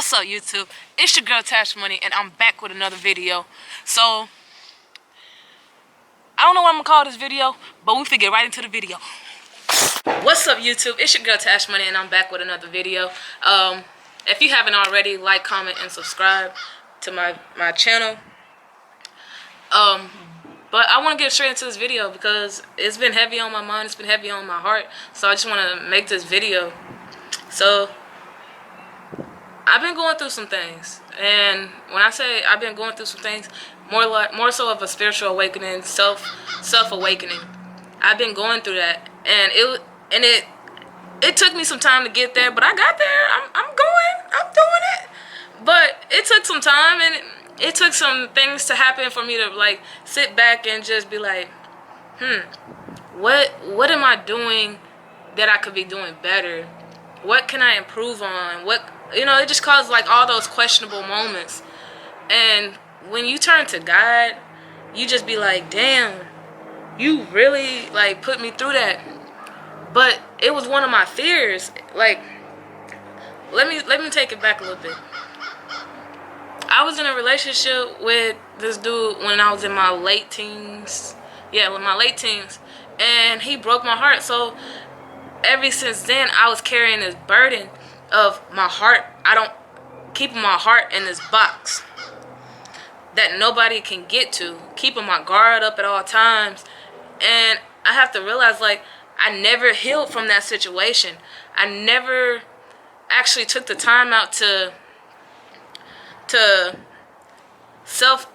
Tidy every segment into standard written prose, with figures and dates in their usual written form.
What's up, YouTube? It's your girl Tash Money, and I'm back with another video. So I don't know what I'm gonna call this video, but we finna get right into the video. What's up, YouTube? It's your girl Tash Money, and I'm back with another video. If you haven't already, like, comment, and subscribe to my channel. But I want to get straight into this video because it's been heavy on my mind. It's been heavy on my heart. So I just want to make this video. So I've been going through some things, and when I say I've been going through some things, more so of a spiritual awakening, self awakening. I've been going through that, and it took me some time to get there, but I got there. I'm doing it. But it took some time, and it took some things to happen for me to like sit back and just be like, what am I doing that I could be doing better? What can I improve on? It just caused like all those questionable moments. And when you turn to God, you just be like, damn, you really like put me through that. But it was one of my fears. Like, let me take it back a little bit. I was in a relationship with this dude when I was in my late teens. Yeah, with my late teens. And he broke my heart. So ever since then, I was carrying this burden of my heart. Keeping my heart in this box that nobody can get to. Keeping my guard up at all times. And I have to realize, like, I never healed from that situation. I never actually took the time out to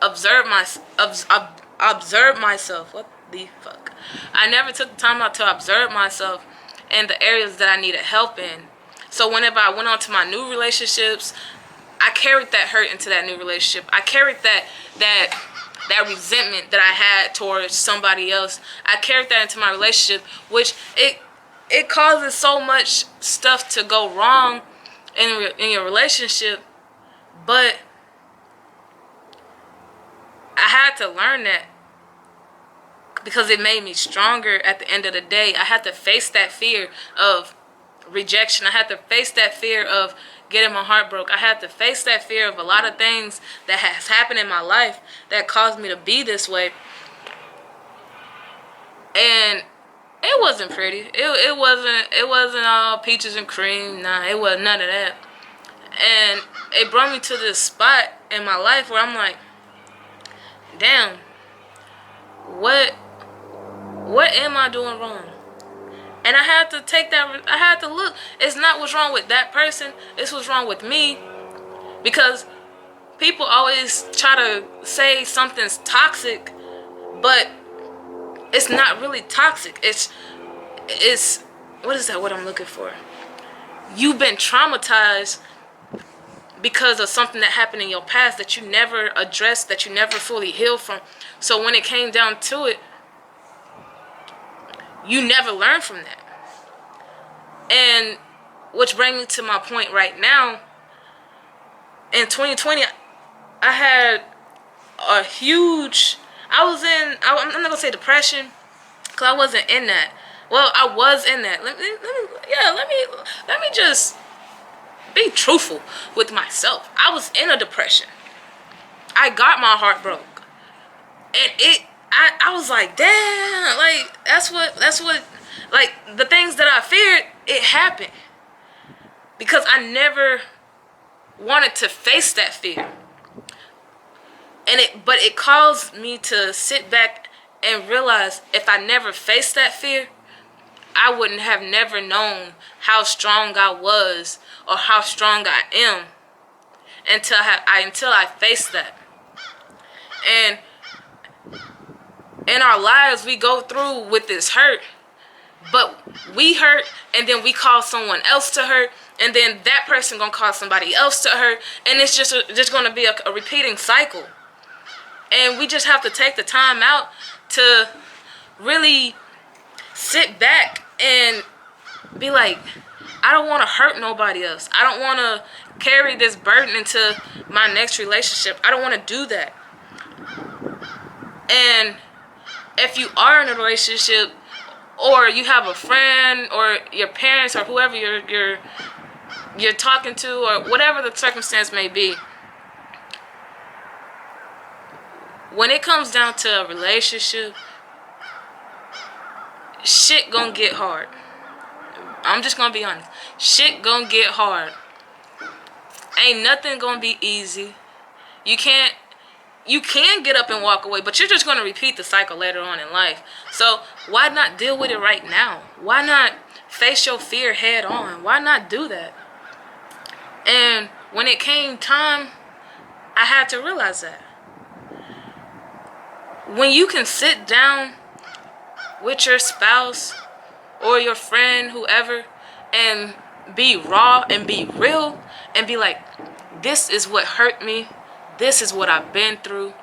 observe myself. What the fuck? I never took the time out to observe myself in the areas that I needed help in. So whenever I went on to my new relationships, I carried that hurt into that new relationship. I carried that resentment that I had towards somebody else. I carried that into my relationship, which it causes so much stuff to go wrong in your relationship. But I had to learn that because it made me stronger at the end of the day. I had to face that fear of rejection. I had to face that fear of getting my heart broke. I had to face that fear of a lot of things that has happened in my life that caused me to be this way. And it wasn't pretty. It wasn't all peaches and cream. Nah, it wasn't none of that. And it brought me to this spot in my life where I'm like, damn, what am I doing wrong? And I had to take that, I had to look. It's not what's wrong with that person, it's what's wrong with me. Because people always try to say something's toxic, but it's not really toxic. It's what is that word I'm looking for? You've been traumatized because of something that happened in your past that you never addressed, that you never fully healed from. So when it came down to it, you never learned from that. And which brings me to my point right now. In 2020, I had a huge, I'm not going to say depression, because I wasn't in that. Well, I was in that. Let me just be truthful with myself. I was in a depression. I got my heart broke. And I was like, damn, like, that's what, like, the things that I feared, it happened. Because I never wanted to face that fear. But it caused me to sit back and realize if I never faced that fear, I wouldn't have never known how strong I was or how strong I am until I faced that. And in our lives, we go through with this hurt, but we hurt, and then we cause someone else to hurt, and then that person gonna cause somebody else to hurt, and it's just gonna be a repeating cycle. And we just have to take the time out to really sit back and be like, I don't want to hurt nobody else. I don't want to carry this burden into my next relationship. I don't want to do that. And if you are in a relationship, or you have a friend, or your parents, or whoever you're you're talking to, or whatever the circumstance may be, when it comes down to a relationship, shit gonna get hard. I'm just gonna be honest. Shit gonna get hard. Ain't nothing gonna be easy. You can get up and walk away, but you're just gonna repeat the cycle later on in life. So why not deal with it right now? Why not face your fear head on? Why not do that? And when it came time, I had to realize that. When you can sit down with your spouse or your friend, whoever, and be raw and be real and be like, this is what hurt me. This is what I've been through.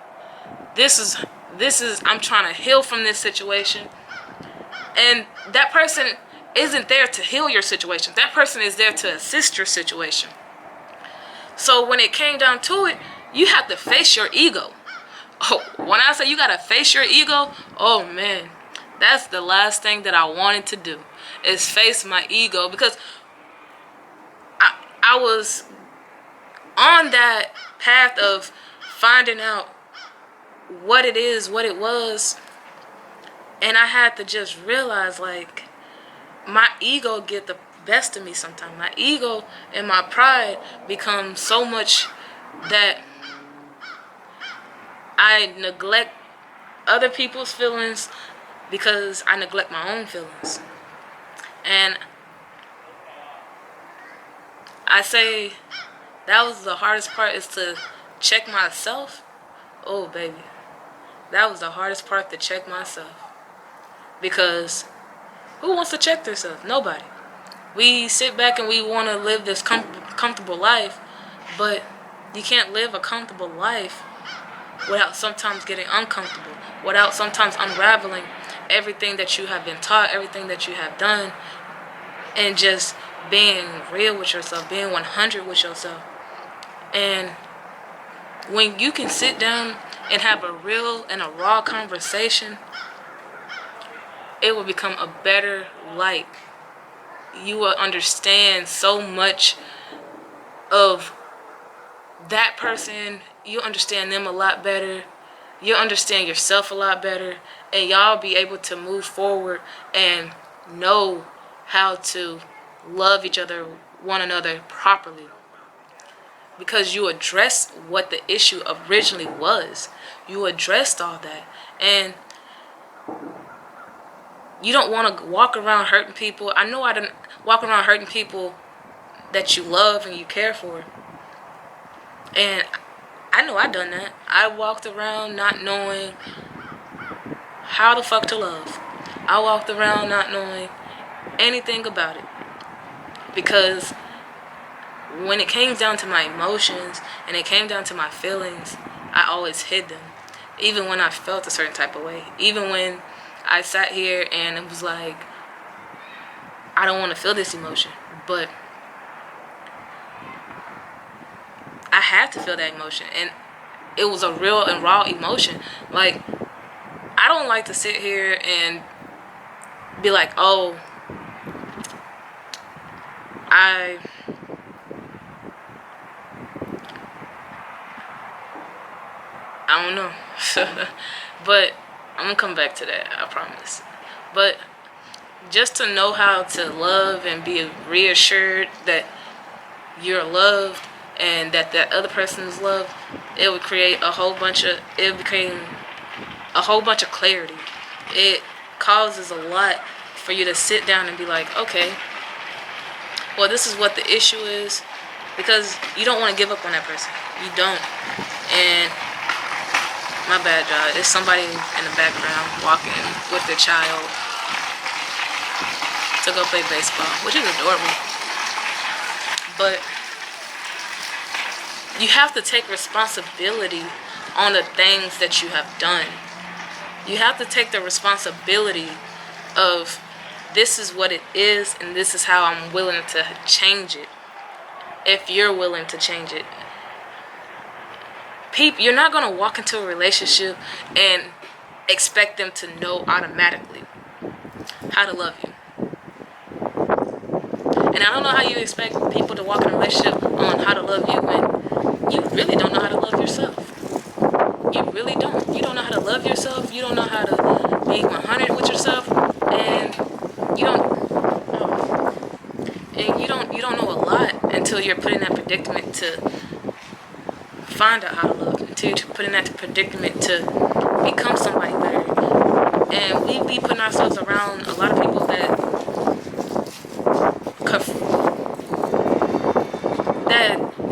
This is I'm trying to heal from this situation. And that person isn't there to heal your situation. That person is there to assist your situation. So when it came down to it, you have to face your ego. Oh, when I say you gotta face your ego, oh man, that's the last thing that I wanted to do, is face my ego, because I was on that path of finding out what it is, what it was, and I had to just realize, like, my ego get the best of me sometimes. My ego and my pride become so much that I neglect other people's feelings because I neglect my own feelings. And I say that was the hardest part, is to check myself. Oh, baby. That was the hardest part, to check myself. Because who wants to check themselves? Nobody. We sit back and we want to live this comfortable life, but you can't live a comfortable life without sometimes getting uncomfortable, without sometimes unraveling everything that you have been taught, everything that you have done, and just being real with yourself, being 100 with yourself. And when you can sit down and have a real and a raw conversation, it will become a better light. You will understand so much of that person. You understand them a lot better. You understand yourself a lot better. And y'all be able to move forward and know how to love each other, one another properly. Because you addressed what the issue originally was. You addressed all that. And you don't want to walk around hurting people. I know I didn't walk around hurting people that you love and you care for. And I know I done that. I walked around not knowing how the fuck to love. I walked around not knowing anything about it. Because when it came down to my emotions and it came down to my feelings, I always hid them. Even when I felt a certain type of way. Even when I sat here and it was like, I don't want to feel this emotion. But I had to feel that emotion. And it was a real and raw emotion. Like, I don't like to sit here and be like, oh, I don't know. But I'm going to come back to that, I promise. But just to know how to love and be reassured that you're loved and that that other person is loved, it would create it became a whole bunch of clarity. It causes a lot for you to sit down and be like, okay, well, this is what the issue is. Because you don't want to give up on that person. You don't. And my bad, y'all. There's somebody in the background walking with their child to go play baseball, which is adorable. But you have to take responsibility on the things that you have done. You have to take the responsibility of, this is what it is and this is how I'm willing to change it. If you're willing to change it. You're not going to walk into a relationship and expect them to know automatically how to love you. And I don't know how you expect people to walk in a relationship on how to love you when you really don't know how to love yourself. You really don't. You don't know how to love yourself. You don't know how to be 100 with yourself, and you don't. And you don't know a lot until you're put in that predicament to find out how to love. Until you're put in that predicament to become somebody better. And we be putting ourselves around a lot of people that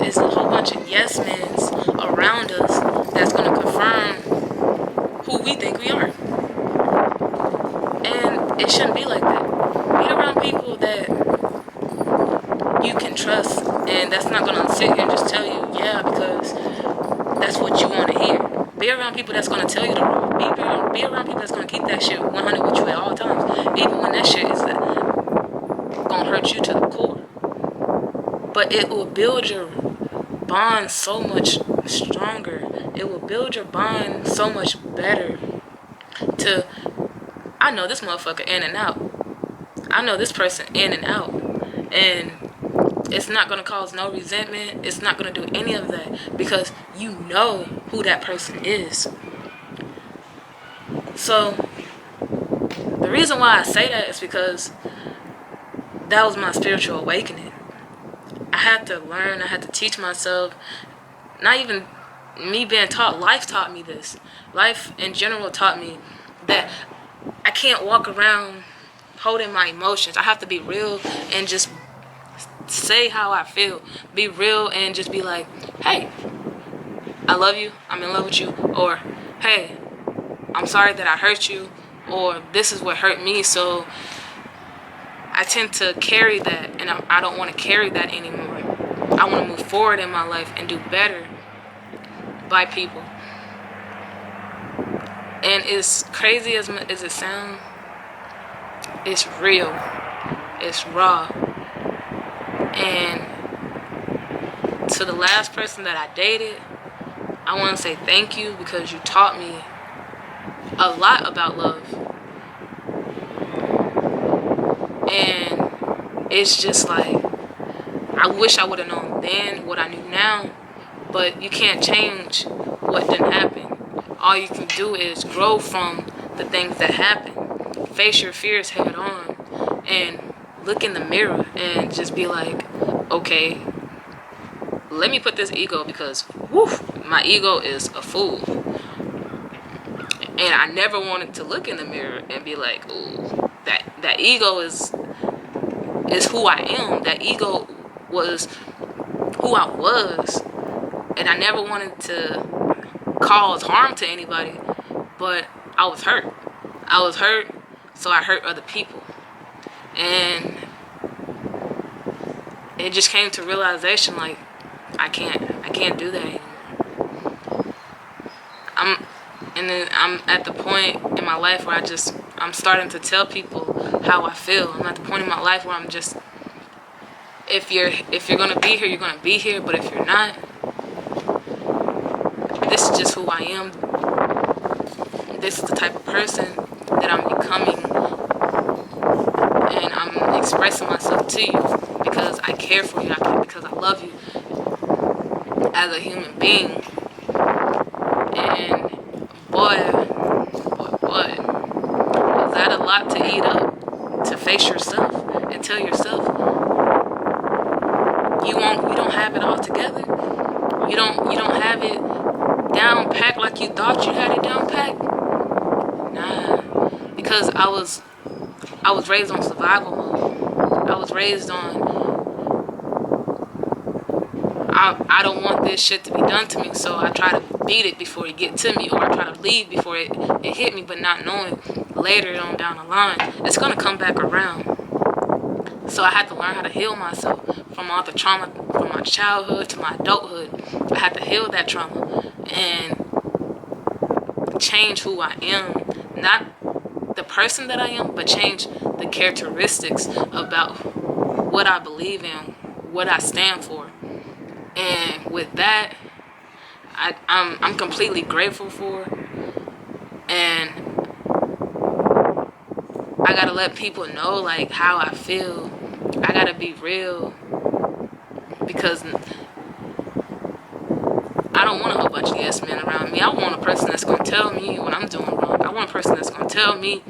is a whole bunch of yes men's around us that's gonna confirm who we think we are. And it shouldn't be like that. Be around people that you can trust, and that's not gonna sit here and just tell you, yeah, because that's what you want to hear. Be around people that's gonna tell you the truth. Be around people that's gonna keep that shit 100 with you at all times, even when that shit is gonna hurt you to the core. But it will build your bond so much stronger. It will build your bond so much better. I know this motherfucker in and out. I know this person in and out. And it's not going to cause no resentment. It's not going to do any of that because you know who that person is. So, the reason why I say that is because that was my spiritual awakening. I had to learn, I had to teach myself. Not even me being taught, life taught me this. Life in general taught me that I can't walk around holding my emotions. I have to be real and just say how I feel. Be real and just be like, hey, I love you, I'm in love with you. Or, hey, I'm sorry that I hurt you. Or, this is what hurt me. So, I tend to carry that, and I don't want to carry that anymore. I want to move forward in my life and do better by people. And as crazy as it sounds, it's real. It's raw. And to the last person that I dated, I want to say thank you because you taught me a lot about love. And it's just like, I wish I would have known then what I knew now, but you can't change what didn't happen. All you can do is grow from the things that happen. Face your fears head on and look in the mirror and just be like, okay, let me put this ego because my ego is a fool. And I never wanted to look in the mirror and be like, ooh, that ego is who I am. That ego was who I was. And I never wanted to cause harm to anybody, but I was hurt. I was hurt, so I hurt other people. And it just came to realization, like, I can't do that anymore. I'm at the point in my life where I'm starting to tell people how I feel. I'm at the point in my life where I'm just, if you're gonna be here, you're gonna be here. But if you're not, this is just who I am. This is the type of person that I'm becoming, and I'm expressing myself to you because I care for you, because I love you as a human being. And boy, was that a lot to eat up, to face yourself and tell yourself you don't have it all together. You don't have it down packed like you thought you had it down packed. Nah, because I was raised on survival mode. I was raised on I don't want this shit to be done to me, so I try to beat it before it get to me, or I try to leave before it hit me, but not knowing later on down the line it's gonna come back around. So I had to learn how to heal myself from all the trauma from my childhood to my adulthood. I had to heal that trauma and change who I am. Not the person that I am, but change the characteristics about what I believe in, what I stand for. And with that, I'm completely grateful for. And I gotta let people know like how I feel I gotta be real because I don't want a whole bunch of yes men around me. I want a person that's gonna tell me when I'm doing wrong. I want a person that's gonna tell me,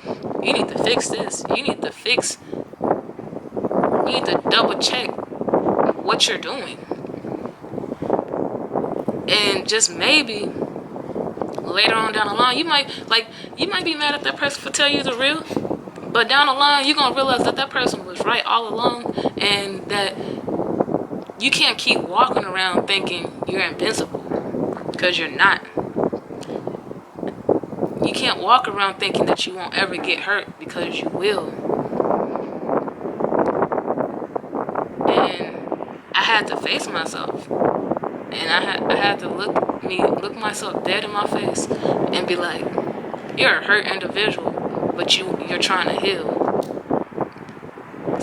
you need to fix this. You need to double check what you're doing. And just maybe later on down the line, you might be mad at that person for telling you the real, but down the line you're gonna realize that that person was right all along, and that you can't keep walking around thinking you're invincible, because you're not. You can't walk around thinking that you won't ever get hurt, because you will. And I had to face myself, and I had to look myself dead in my face and be like, you're a hurt individual, but you're trying to heal.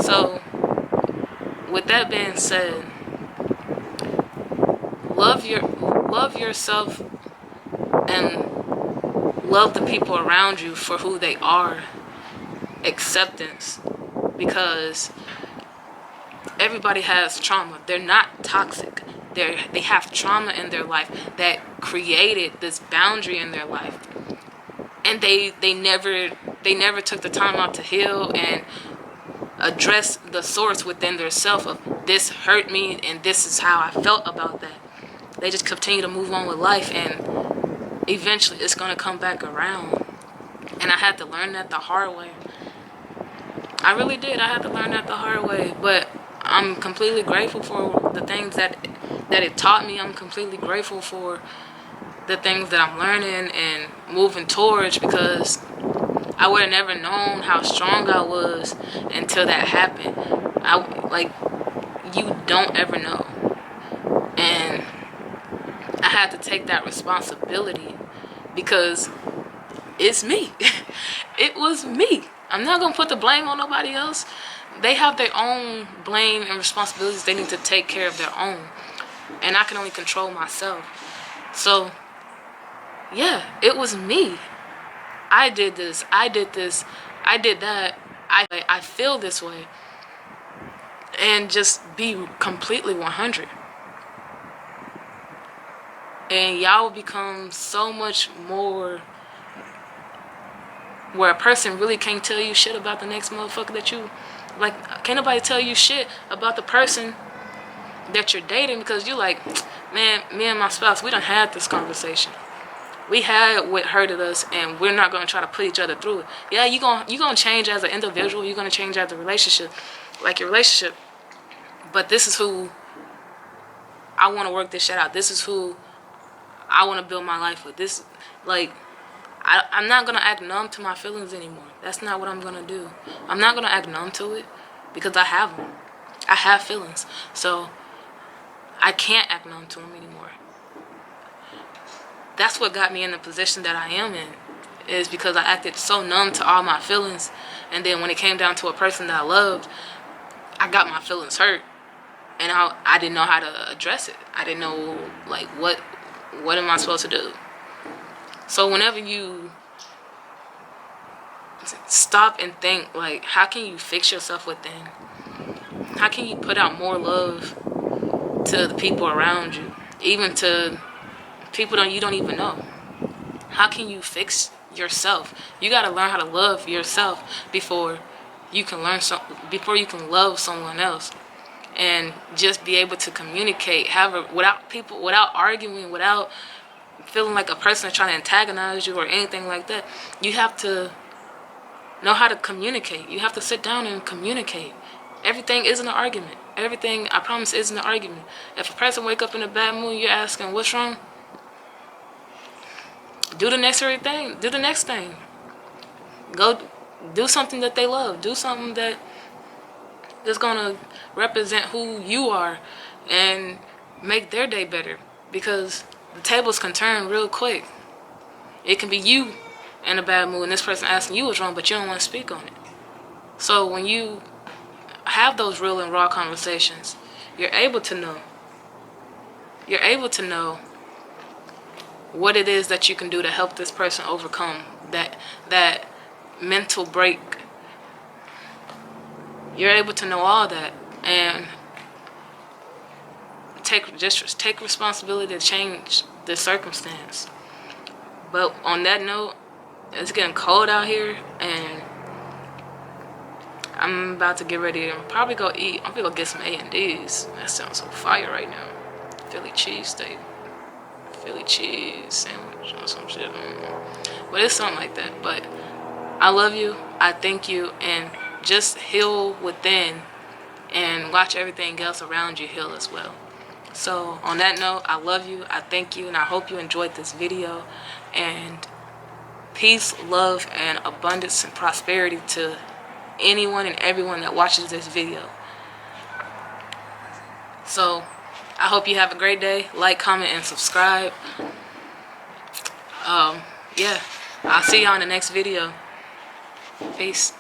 So with that being said, love yourself and love the people around you for who they are. Acceptance, because everybody has trauma. They're not toxic. They have trauma in their life that created this boundary in their life, and they never took the time out to heal and address the source within their self of, this hurt me and this is how I felt about that. They just continue to move on with life, and eventually it's going to come back around. And I had to learn that the hard way. I really did. I had to learn that the hard way. But I'm completely grateful for the things that it taught me. I'm completely grateful for the things that I'm learning and moving towards, because I would have never known how strong I was until that happened. You don't ever know. And I had to take that responsibility, because it's me. It was me. I'm not going to put the blame on nobody else. They have their own blame and responsibilities. They need to take care of their own. And I can only control myself. So, yeah, it was me. I did this. I did that. I feel this way. And just be completely 100. And y'all will become so much more, where a person really can't tell you shit about the next motherfucker that you, like, can't nobody tell you shit about the person that you're dating, because you're like, man, me and my spouse, we done had this conversation. We had what hurted us, and we're not going to try to put each other through it. Yeah, you're gonna change as an individual. You're going to change as a relationship, like your relationship. But this is who I want to work this shit out. This is who I want to build my life with. This, like, I'm not going to act numb to my feelings anymore. That's not what I'm going to do. I'm not going to act numb to it, because I have them. I have feelings. So I can't act numb to them anymore. That's what got me in the position that I am in, is because I acted so numb to all my feelings. And then when it came down to a person that I loved, I got my feelings hurt. And I didn't know how to address it. I didn't know, like, what am I supposed to do? So whenever you stop and think, like, how can you fix yourself within? How can you put out more love to the people around you, even to people you don't even know? How can you fix yourself? You got to learn how to love yourself before you can love someone else. And just be able to communicate, without arguing, without feeling like a person is trying to antagonize you or anything like that. You have to know how to communicate. You have to sit down and communicate. Everything isn't an argument. Everything, I promise, isn't an argument. If a person wake up in a bad mood, you're asking, what's wrong? Do the next thing. Do the next thing. Go do something that they love. Do something that is going to represent who you are and make their day better, because the tables can turn real quick. It can be you in a bad mood and this person asking you what's wrong, but you don't want to speak on it. So when you have those real and raw conversations, you're able to know what it is that you can do to help this person overcome that mental break you're able to know all that and take responsibility to change the circumstance. But on that note, it's getting cold out here, and I'm about to get ready and probably go eat. I'm gonna go get some A&Ds. That sounds so fire right now. Philly cheesesteak, Philly cheese sandwich, or some shit. I don't know. But it's something like that. But I love you. I thank you, and just heal within, and watch everything else around you heal as well. So on that note, I love you, I thank you, and I hope you enjoyed this video. And peace, love, and abundance and prosperity to anyone and everyone that watches this video. So I hope you have a great day. Like, comment, and subscribe. Yeah, I'll see y'all in the next video. Peace.